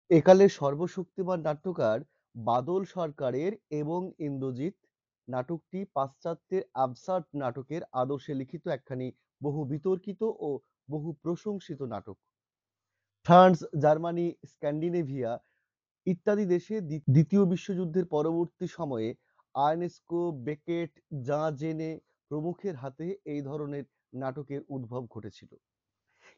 একালের সর্বশক্তিমান নাট্যকার বাদল সরকারের এবং ইন্দ্রজিৎ নাটকটি পাশ্চাত্যের অ্যাবসার্ড নাটকের আদর্শে লিখিত একখানি বহু বিতর্কিত ও বহু প্রশংসিত নাটক। ফ্রান্স, জার্মানি, স্ক্যান্ডিনেভিয়া ইত্যাদি দেশে দ্বিতীয় বিশ্বযুদ্ধের পরবর্তী সময়ে আর্নেস্কো, বেকেট, জাঁ জেনে প্রমুখের হাতে এই ধরনের নাটকের উদ্ভব ঘটেছিল।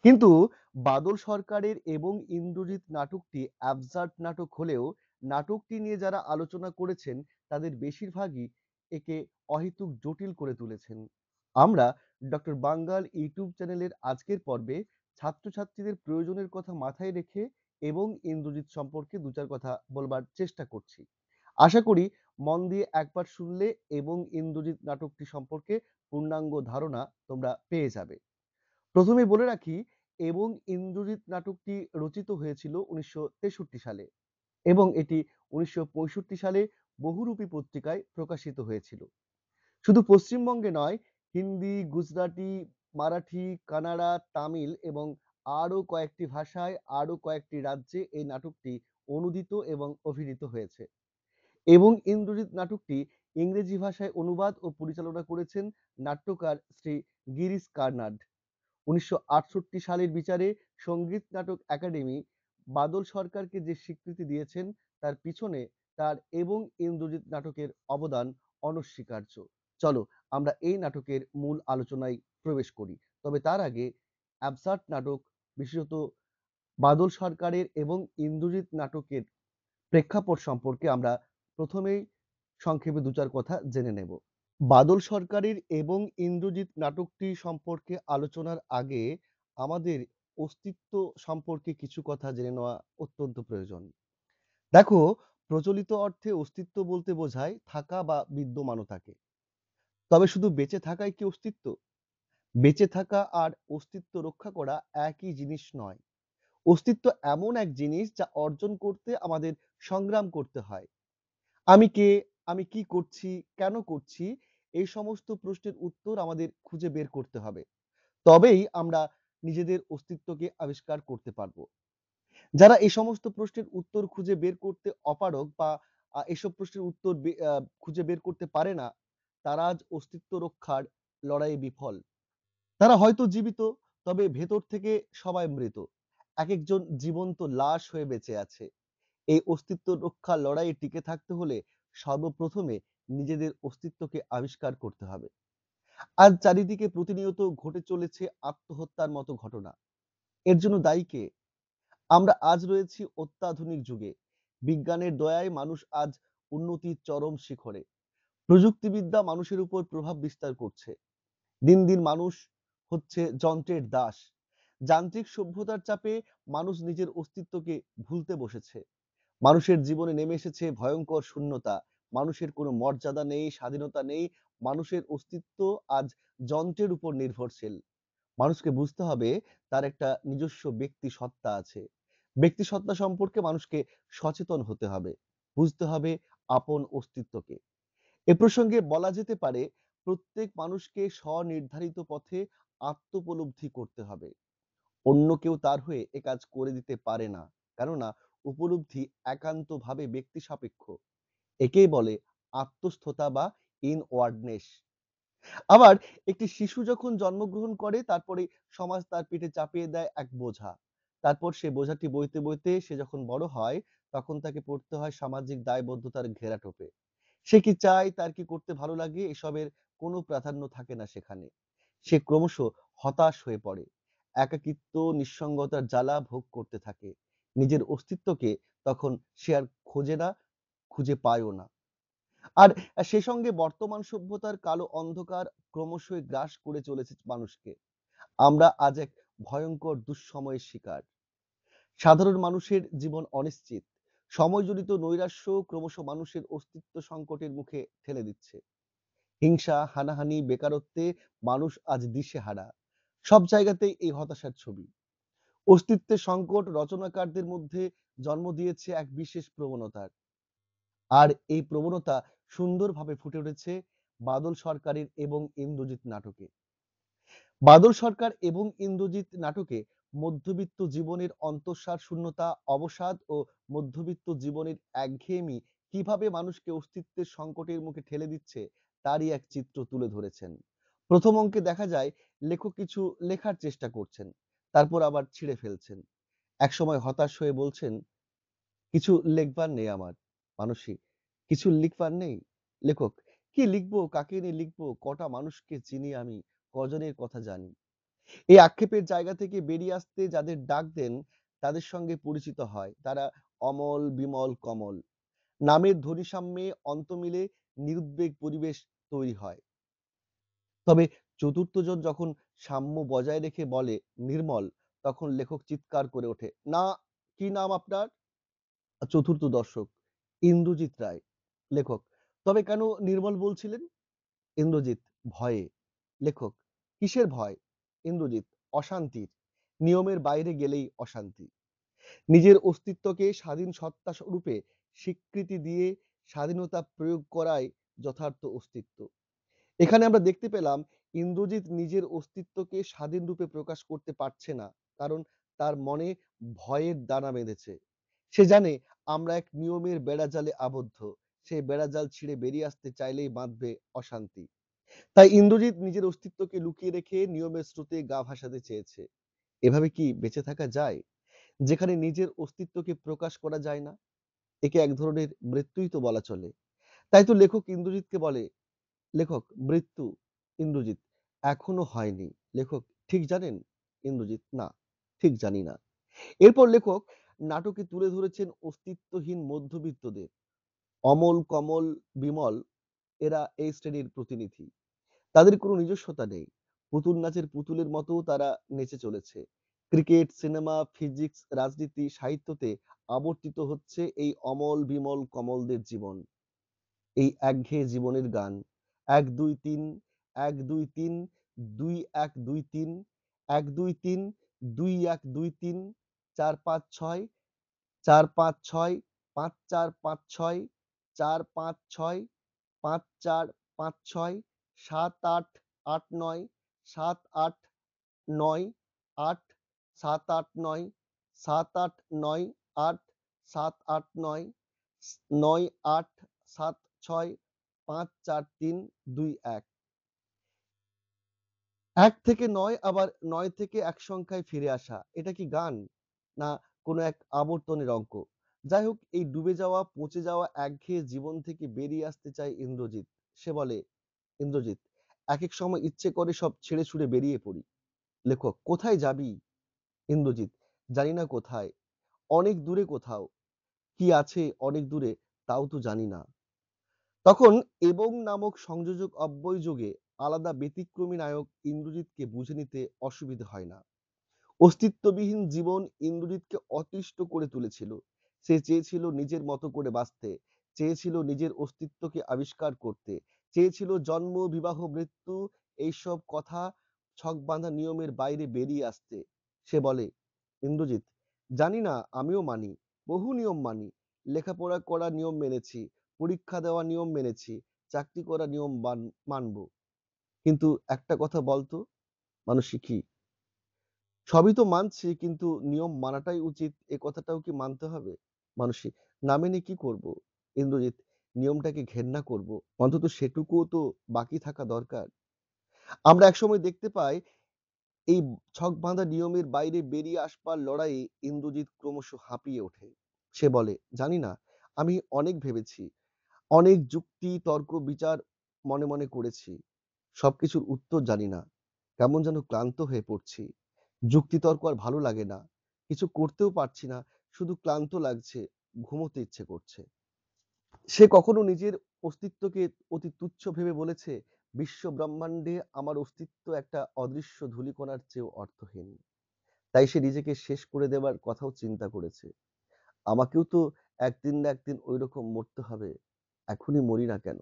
কিন্তু বাদল সরকারের এবং ইন্দ্রজিৎ নাটকটি অ্যাবসার্ড নাটক হলেও নাটকটি নিয়ে যারা আলোচনা করেছেন তাদের বেশিরভাগই একে অহেতুক জটিল করে তুলেছেন। আমরা ডক্টর বাঙ্গাল ইউটিউব চ্যানেলের আজকের পর্বে ছাত্রছাত্রীদের প্রয়োজনের কথা মাথায় রেখে এবং ইন্দ্রজিৎ সম্পর্কে দু চার কথা বলবার চেষ্টা করছি। আশা করি মন দিয়ে একবার শুনলে এবং ইন্দ্রজিৎ নাটকটি সম্পর্কে পূর্ণাঙ্গ ধারণা তোমরা পেয়ে যাবে। প্রথমেই বলে রাখি এবং ইন্দ্রজিৎ নাটকটি রচিত হয়েছিল 1963 সালে এবং এটি 1965 সালে বহুরূপী পত্রিকায় প্রকাশিত হয়েছিল। শুধু পশ্চিমবঙ্গে নয়, হিন্দি, গুজরাটি, মারাঠি, কানাড়া, তামিল এবং আরো কয়েকটি ভাষায় আরো কয়েকটি রাজ্যে এই নাটকটি অনূদিত এবং অভিনীত হয়েছে। এবং ইন্দ্রজিৎ নাটকটি ইংরেজি ভাষায় অনুবাদ ও পরিচালনা করেছেন নাট্যকার শ্রী গিরিশ কার্নাড। 1968 সালের বিচারে সঙ্গীত নাটক একাডেমি বাদল সরকারকে যে স্বীকৃতি দিয়েছেন তার পিছনে তার এবং ইন্দ্রজিৎ নাটকের অবদান অনস্বীকার্য। চলো আমরা এই নাটকের মূল আলোচনায় প্রবেশ করি। তবে তার আগে অ্যাবসার্ড নাটক, বিশেষত বাদল সরকারের এবং ইন্দ্রজিৎ নাটকের প্রেক্ষাপট সম্পর্কে আমরা প্রথমেই সংক্ষেপে দু চার কথা জেনে নেব। বাদল সরকারের এবং ইন্দ্রজিৎ নাটকটি সম্পর্কে আলোচনার আগে আমাদের অস্তিত্ব সম্পর্কে কিছু কথা জেনে নেওয়া অত্যন্ত প্রয়োজন। দেখো, প্রচলিত অর্থে অস্তিত্ব বলতে বোঝায় থাকা বা বিদ্যমানতাকে। তবে শুধু বেঁচে থাকাই কি অস্তিত্ব? বেঁচে থাকা আর অস্তিত্ব রক্ষা করা একই জিনিস নয়। অস্তিত্ব এমন এক জিনিস যা অর্জন করতে আমাদের সংগ্রাম করতে হয়। আমি কে, আমি কি করছি, কেন করছি, এই সমস্ত প্রশ্নের উত্তর আমাদের খুঁজে বের করতে হবে। তবেই আমরা নিজেদের অস্তিত্বকে আবিষ্কার করতে পারবো। যারা এই সমস্ত প্রশ্নের উত্তর খুঁজে বের করতে অপারগ বা এসব প্রশ্নের উত্তর খুঁজে বের করতে পারে না, তারা আজ অস্তিত্ব রক্ষার লড়াইয়ে বিফল। তারা হয়তো জীবিত, তবে ভেতর থেকে সবাই মৃত। একেকজন জীবন্ত লাশ হয়ে বেঁচে আছে। এই অস্তিত্ব রক্ষার লড়াইয়ে টিকে থাকতে হলে সর্বপ্রথমে নিজেদের অস্তিত্বকে আবিষ্কার করতে হবে। আজ চারিদিকে প্রতিনিয়ত ঘটে চলেছে আত্মহত্যার মতো ঘটনা। এর জন্য দায়ী কে? আমরা আজ রয়েছি অত্যাধুনিক যুগে। বিজ্ঞানের দয়ায় মানুষ আজ উন্নতির চরম শিখরে। প্রযুক্তিবিদ্যা মানুষের উপর প্রভাব বিস্তার করছে। দিন দিন মানুষ হচ্ছে যন্ত্রের দাস। যান্ত্রিক সভ্যতার চাপে মানুষ নিজের অস্তিত্বকে ভুলতে বসেছে। মানুষের জীবনে নেমে এসেছে ভয়ঙ্কর শূন্যতা। মানুষের কোনো মর্যাদা নেই, স্বাধীনতা নেই। মানুষের অস্তিত্ব আজ যন্ত্রের উপর নির্ভরশীল। মানুষকে বুঝতে হবে তার একটা নিজস্ব ব্যক্তি সত্তা আছে। ব্যক্তি সত্তা সম্পর্কে মানুষকে সচেতন হতে হবে। বুঝতে হবে আপন অস্তিত্বকে। এ প্রসঙ্গে বলা যেতে পারে প্রত্যেক মানুষকে স্বনির্ধারিত পথে আত্মোপলব্ধি করতে হবে। অন্য কেউ তার হয়ে এ কাজ করে দিতে পারে না। কেননা উপলব্ধি একান্তভাবে ব্যক্তি সাপেক্ষ। একেই বলে আত্মস্থতা বা ইনওয়ার্ডনেস। আবার একটি শিশু যখন জন্মগ্রহণ করে তারপরে সমাজ তার পিঠে চাপিয়ে দেয় এক বোঝা। তারপর সে বোঝাটি বইতে বইতে সে যখন বড় হয় তখন তাকে পড়তে হয় সামাজিক দায়বদ্ধতার ঘেরাটোপে। সে কি চায়, তার কি করতে ভালো লাগে, এসবের কোনো প্রাধান্য থাকে না সেখানে। সে ক্রমশ হতাশ হয়ে পড়ে। একাকিত্ব, নিঃসঙ্গতার জ্বালা ভোগ করতে থাকে। নিজের অস্তিত্বকে তখন সে আর খোঁজে না, খুঁজে পায়ও না। আর সে সঙ্গে বর্তমান সভ্যতার কালো অন্ধকার ক্রমশই গ্রাস করে চলেছে মানুষকে। আমরা আজ এক ভয়ঙ্কর দুঃসময়ের শিকার। সাধারণ মানুষের জীবন অনিশ্চিত। সময়জনিত নৈরাশ্য ক্রমশ মানুষের অস্তিত্ব সংকটের মুখে ঠেলে দিচ্ছে। হিংসা, হানাহানি, বেকারত্বে মানুষ আজ দিশেহারা। সব জায়গাতেই এই হতাশার ছবি। অস্তিত্বের সংকট রচনাকারদের মধ্যে জন্ম দিয়েছে এক বিশেষ প্রবণতার। আর এই প্রবণতা সুন্দরভাবে ফুটে উঠেছে বাদল সরকারের এবং ইন্দ্রজিৎ নাটকে। বাদল সরকার এবং ইন্দ্রজিৎ নাটকে মধ্যবিত্ত জীবনের অন্তঃসার শূন্যতা, অবসাদ ও মধ্যবিত্ত জীবনের একঘেয়েমি কিভাবে মানুষকে অস্তিত্বের সংকটের মুখে ঠেলে দিচ্ছে তারই এক চিত্র তুলে ধরেছেন। প্রথম অঙ্কে দেখা যায় লেখক কিছু লেখার চেষ্টা করছেন, তারপর আবার ছিঁড়ে ফেলছেন। একসময় হতাশ হয়ে বলছেন, কিছু লিখবার নেই আমার। মানসী, কিছু লিখবার নেই। লেখক, কি লিখবো, কাকে নিয়ে লিখবো, কটা মানুষকে চিনি আমি, কজনের কথা জানি। এই আক্ষেপের জায়গা থেকে বেরিয়ে আসতে যাদের ডাক দেন তাদের সঙ্গে পরিচিত হয়। তারা অমল, বিমল, কমল। নামের ধ্বনি সাম্যে অন্ত মিলে নিরুদ্বেগ পরিবেশ তৈরি হয়। তবে চতুর্থ জন যখন সাম্য বজায় রেখে বলে নির্মল, তখন লেখক চিৎকার করে ওঠে, না। কি নাম আপনার? চতুর্থ দর্শক, ইন্দ্রজিৎ রায়। লেখক, তবে কেন নির্মল বলছিলেন? ইন্দ্রজিৎ, ভয়ে। লেখক, কিসের ভয়? ইন্দ্রজিৎ, অশান্তির। নিয়মের বাইরে গেলেই অশান্তি। নিজের অস্তিত্বকে স্বাধীন সত্তা রূপে স্বীকৃতি দিয়ে স্বাধীনতা প্রয়োগ করাই যথার্থ অস্তিত্ব। এখানে আমরা দেখতে পেলাম ইন্দ্রজিৎ নিজের অস্তিত্বকে স্বাধীন রূপে প্রকাশ করতে পারছে না, কারণ তার মনে ভয়ের দানা বেঁধেছে। সে জানে আমরা এক নিয়মের বেড়াজালে আবদ্ধ, সে বেড়াজাল ছিঁড়ে বেরিয়ে আসতে চাইলেই বাঁধবে অশান্তি। তাই ইন্দ্রজিৎ নিজের অস্তিত্বকে লুকিয়ে রেখে নিয়মের স্রোতে গা ভাসাতে চেয়েছে। এভাবে কি বেঁচে থাকা যায়, যেখানে নিজের অস্তিত্বকে প্রকাশ করা যায় না? একে এক ধরনের মৃত্যুই তো বলা চলে। তাই তো লেখক ইন্দ্রজিৎকে বলে, লেখক, মৃত্যু। ইন্দ্রজিৎ, এখনো হয়নি। লেখক, ঠিক জানেন? ইন্দ্রজিৎ, না, ঠিক জানি না। এরপর লেখক নাটকে তুলে ধরেছেন অস্তিত্বহীন মধ্যবিত্তদের। অমল, কমল, বিমল এরা এই শ্রেণীর প্রতিনিধি। তাদের কোনো নিজস্বতা নেই। পুতুল নাচের পুতুলের মতো তারা নেচে চলেছে। ক্রিকেট, সিনেমা, ফিজিক্স, রাজনীতি, সাহিত্যতে আবর্তিত হচ্ছে এই অমল, বিমল, কমলদের জীবন। এই একঘেয়ে জীবনের গান। ১ ২ ৩, ১ ২ ৩, ২ ১ ২ ৩, ১ ২ ৩, ২ ১ ২ ৩, ৪ ৫ ৬, ৪ ৫ ৬, ৫ ৪ ৫ ৬, ৪ ৫ ৬, ৫ ৪ ৫ ৬, ৭ ৮ ৮ ৯, ৭ ৮ ৯ ৮, ৭ ৮ ৯, ৭ ৮ ৯ ৮, ৭ ৮ ৯, ৯ ৮ ৭ ৬, ৫ ৪ ৩ ২ ১। ১ থেকে ৯ আবার ৯ থেকে ১ সংখ্যায় ফিরে আসা। এটা কি গান? না কোনো এক আবর্তনের অঙ্ক? যাই হোক, এই ডুবে যাওয়া, পচে যাওয়া একঘেয়ে জীবন থেকে বেরিয়ে আসতে চায় ইন্দ্রজিৎ। সে বলে, ইন্দ্রজিৎ, একেক সময় ইচ্ছে করে সব ছেড়ে ছুড়ে বেরিয়ে পড়ি। লেখক, কোথায় যাবি? ইন্দ্রজিৎ, জানি না কোথায়, অনেক দূরে কোথাও। কি আছে অনেক দূরে তাও তো জানি না। তখন এবং নামক সংযোজক অব্যয় যোগে আলাদা ব্যতিক্রমী নায়ক ইন্দ্রজিৎকে বুঝে নিতে অসুবিধে হয় না। অস্তিত্ববিহীন জীবন ইন্দ্রজিৎকে অতিষ্ঠ করে তুলেছিল। সে চেয়েছিল নিজের মতো করে বাঁচতে, চেয়েছিল নিজের অস্তিত্বকে আবিষ্কার করতে, চেয়েছিল জন্ম, বিবাহ, মৃত্যু এইসব কথা ছকবাঁধা নিয়মের বাইরে বেরিয়ে আসতে। সে বলে, ইন্দ্রজিৎ, জানি না, আমিও মানি, বহু নিয়ম মানি। লেখাপড়া করা নিয়ম মেনেছি, পরীক্ষা দেওয়া নিয়ম মেনেছি, চাকরি করা নিয়ম মানব। কিন্তু একটা কথা বলতো মানসী, কি? সবই তো মানছি, কিন্তু নিয়ম মানাটাই উচিত, এ কথাটাও কি মানতে হবে? মানসী, না মেনে কি করব? ইন্দ্রজিৎ, নিয়মটাকে ঘেন্না করব, অন্তত সেটুকুও তো বাকি থাকা দরকার। আমরা একসময় দেখতে পাই এই ছক বাঁধা নিয়মের বাইরে বেরিয়ে আসবার লড়াইয়ে ইন্দ্রজিৎ ক্রমশ হাঁপিয়ে ওঠে। সে বলে, জানি না, আমি অনেক ভেবেছি, অনেক যুক্তি তর্ক বিচার মনে মনে করেছি, সবকিছুর উত্তর জানি না, কেমন যেন ক্লান্ত হয়ে পড়ছি। যুক্তিতর্ক আর ভালো লাগে না, কিছু করতেও পারছি না, শুধু ক্লান্ত লাগছে, ঘুমোতে ইচ্ছে করছে। সে কখনো নিজের অস্তিত্বকে অতি তুচ্ছ ভেবে বলেছে, বিশ্ব ব্রহ্মাণ্ডে আমার অস্তিত্ব একটা অদৃশ্য ধূলিকণার চেয়েও অর্থহীন। তাই সে নিজেকে শেষ করে দেবার কথাও চিন্তা করেছে। আমাকেও তো একদিন না একদিন ওইরকম মরতে হবে, এখনই মরি না কেন?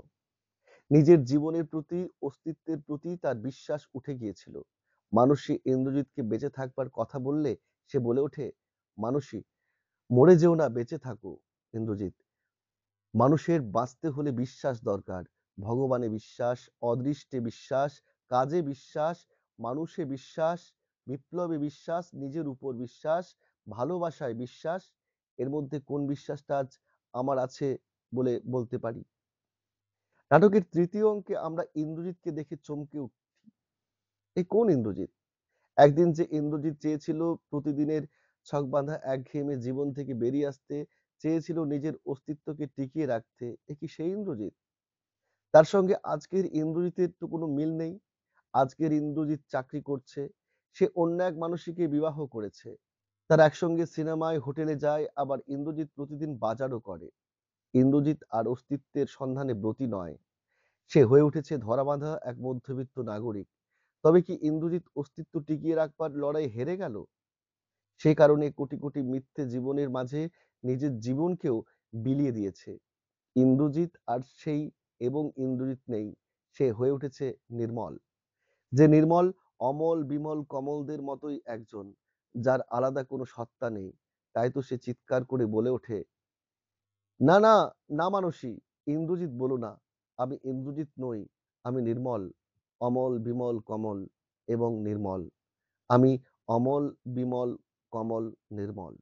নিজের জীবনের প্রতি, অস্তিত্বের প্রতি তার বিশ্বাস উঠে গিয়েছিল। মানসী ইন্দ্রজিৎকে বেঁচে থাকবার কথা বললে সে বলে ওঠে, মানসী, মরে যেও না, বেঁচে থাকো। ইন্দ্রজিৎ, মানুষের বাঁচতে হলে বিশ্বাস দরকার। ভগবানে বিশ্বাস, অদৃষ্টে বিশ্বাস, কাজে বিশ্বাস, মানুষে বিশ্বাস, বিপ্লবে বিশ্বাস, নিজের উপর বিশ্বাস, ভালোবাসায় বিশ্বাস, এর মধ্যে কোন বিশ্বাসটা আজ আমার আছে বলে বলতে পারি? নাটকের তৃতীয় অঙ্কে আমরা ইন্দ্রজিৎকে দেখে চমকে উঠি। এ কোন ইন্দ্রজিৎ? একদিন যে ইন্দ্রজিৎ চেয়েছিল প্রতিদিনের ছকবাঁধা একঘেয়েমি জীবন থেকে বেরিয়ে আসতে, চেয়েছিল নিজের অস্তিত্বকে টিকিয়ে রাখতে, এ কি সেই ইন্দ্রজিৎ? তার সঙ্গে আজকের ইন্দ্রজিতের তো কোনো মিল নেই। আজকের ইন্দ্রজিৎ চাকরি করছে, সে অন্য এক মানুষীকে বিবাহ করেছে, তারা একসঙ্গে সিনেমায়, হোটেলে যায়, আবার ইন্দ্রজিৎ প্রতিদিন বাজারও করে। ইন্দ্রজিৎ আর অস্তিত্বের সন্ধানে ব্রতী নয়, সে হয়ে উঠেছে ধরাবাঁধা এক মধ্যবিত্ত নাগরিক। তবে কি ইন্দ্রজিৎ অস্তিত্ব টিকিয়ে রাখবার লড়াই হেরে গেল? সে কারণে কোটি কোটি মিথ্যে জীবনের মাঝে নিজের জীবনকেও বিলিয়ে দিয়েছে। ইন্দ্রজিৎ আর সেই এবং ইন্দ্রজিৎ নেই, সে হয়ে উঠেছে নির্মল। যে নির্মল অমল বিমল কমলদের মতোই একজন, যার আলাদা কোনো সত্তা নেই। তাই তো সে চিৎকার করে বলে ওঠে, না না, না মানসী, ইন্দ্রজিৎ বলো না, আমি ইন্দ্রজিৎ নই, আমি নির্মল, অমল বিমল কমল এবং নির্মল। আমি অমল বিমল কমল নির্মল।